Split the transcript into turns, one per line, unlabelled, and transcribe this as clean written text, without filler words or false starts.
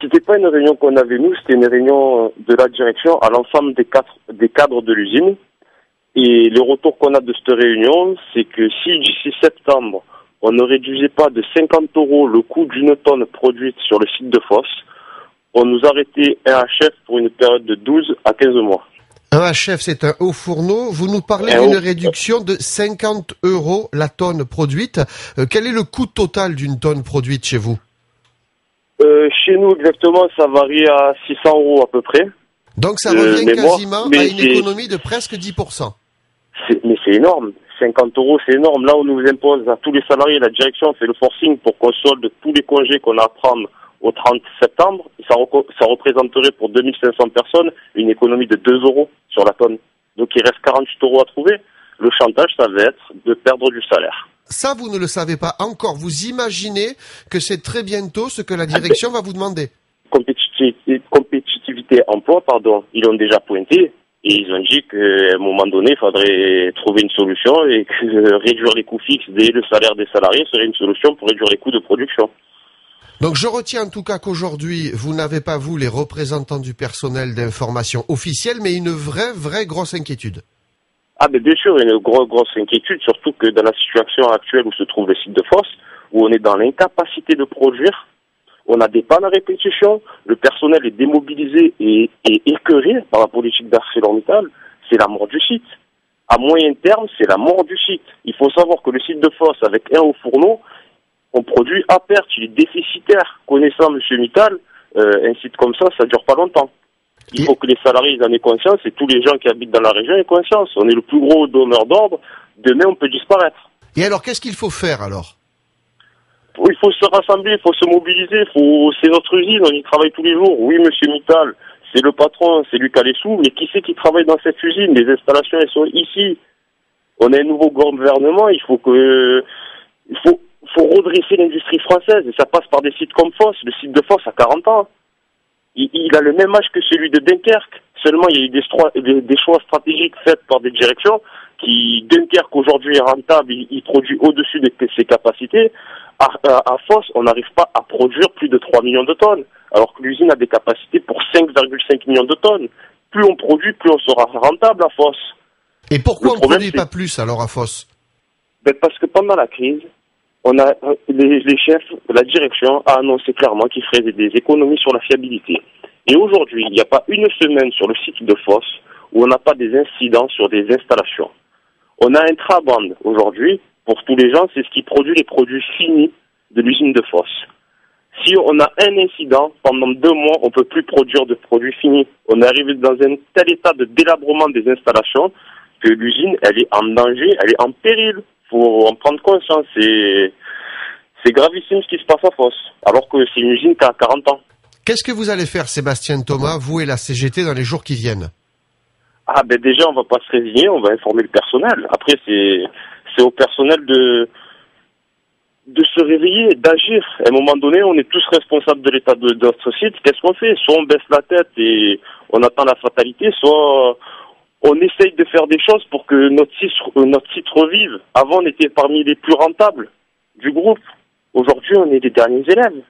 C'était pas une réunion qu'on avait nous, c'était une réunion de la direction à l'ensemble des cadres de l'usine. Et le retour qu'on a de cette réunion, c'est que si d'ici septembre, on ne réduisait pas de 50 € le coût d'une tonne produite sur le site de Fos, on nous arrêtait un HF pour une période de 12 à 15 mois.
Un HF, c'est un haut fourneau. Vous nous parlez d'une réduction de 50 € la tonne produite. Quel est le coût total d'une tonne produite chez vous?
Chez nous, exactement, ça varie à 600 € à peu près.
Donc ça revient quasiment à une économie de presque 10%.
Mais c'est énorme. 50 €, c'est énorme. Là, on nous impose à tous les salariés, la direction fait le forcing pour qu'on solde tous les congés qu'on a à prendre au 30 septembre. Ça représenterait pour 2500 personnes une économie de 2 € sur la tonne. Donc il reste 48 € à trouver. Le chantage, ça va être de perdre du salaire.
Ça, vous ne le savez pas encore. Vous imaginez que c'est très bientôt ce que la direction va vous demander.
Compétitivité emploi, ils l'ont déjà pointé. Et ils ont dit qu'à un moment donné, il faudrait trouver une solution et que réduire les coûts fixes et le salaire des salariés serait une solution pour réduire les coûts de production.
Donc je retiens en tout cas qu'aujourd'hui, vous n'avez pas, vous, les représentants du personnel d'information officielle, mais une vraie grosse inquiétude.
Ah ben bien sûr, une grosse inquiétude, surtout que dans la situation actuelle où se trouve le site de Fos, où on est dans l'incapacité de produire, on a des pannes à répétition, le personnel est démobilisé et écœuré par la politique d'ArcelorMittal, c'est la mort du site. À moyen terme, c'est la mort du site. Il faut savoir que le site de Fos, avec un haut fourneau, on produit à perte, il est déficitaire. Connaissant M. Mittal, un site comme ça dure pas longtemps. Il faut que les salariés en aient conscience et tous les gens qui habitent dans la région aient conscience. On est le plus gros donneur d'ordre, demain on peut disparaître.
Et alors, qu'est-ce qu'il faut faire alors ?
Il faut se rassembler, il faut se mobiliser, c'est notre usine, on y travaille tous les jours. Oui, M. Mittal, c'est le patron, c'est lui qui a les sous, mais qui c'est qui travaille dans cette usine? Les installations, elles sont ici. On a un nouveau gouvernement, il faut redresser l'industrie française, et ça passe par des sites comme Fos. Le site de Fos a 40 ans. Il a le même âge que celui de Dunkerque. Seulement, il y a eu des choix stratégiques faits par des directions Dunkerque aujourd'hui est rentable, il produit au-dessus de ses capacités. À Fos, on n'arrive pas à produire plus de 3 millions de tonnes, alors que l'usine a des capacités pour 5,5 millions de tonnes. Plus on produit, plus on sera rentable à Fos.
Et pourquoi on ne produit pas plus alors à Fos?
Parce que pendant la crise, on a les chefs, la direction a annoncé clairement qu'ils feraient des économies sur la fiabilité. Et aujourd'hui, il n'y a pas une semaine sur le site de Fos où on n'a pas des incidents sur des installations. On a un Trabant aujourd'hui, pour tous les gens, c'est ce qui produit les produits finis de l'usine de Fos. Si on a un incident, pendant 2 mois, on ne peut plus produire de produits finis. On est arrivé dans un tel état de délabrement des installations que l'usine, elle est en danger, elle est en péril. Il faut en prendre conscience. C'est gravissime ce qui se passe à Fos, alors que c'est une usine qui a 40 ans.
Qu'est-ce que vous allez faire, Sébastien Thomas, vous et la CGT, dans les jours qui viennent?
Déjà, on va pas se résigner, on va informer le personnel. Après, c'est au personnel de se réveiller, d'agir. À un moment donné, on est tous responsables de l'état de notre site. Qu'est-ce qu'on fait? Soit on baisse la tête et on attend la fatalité, soit on essaye de faire des choses pour que notre site revive. Avant, on était parmi les plus rentables du groupe. Aujourd'hui, on est les derniers élèves.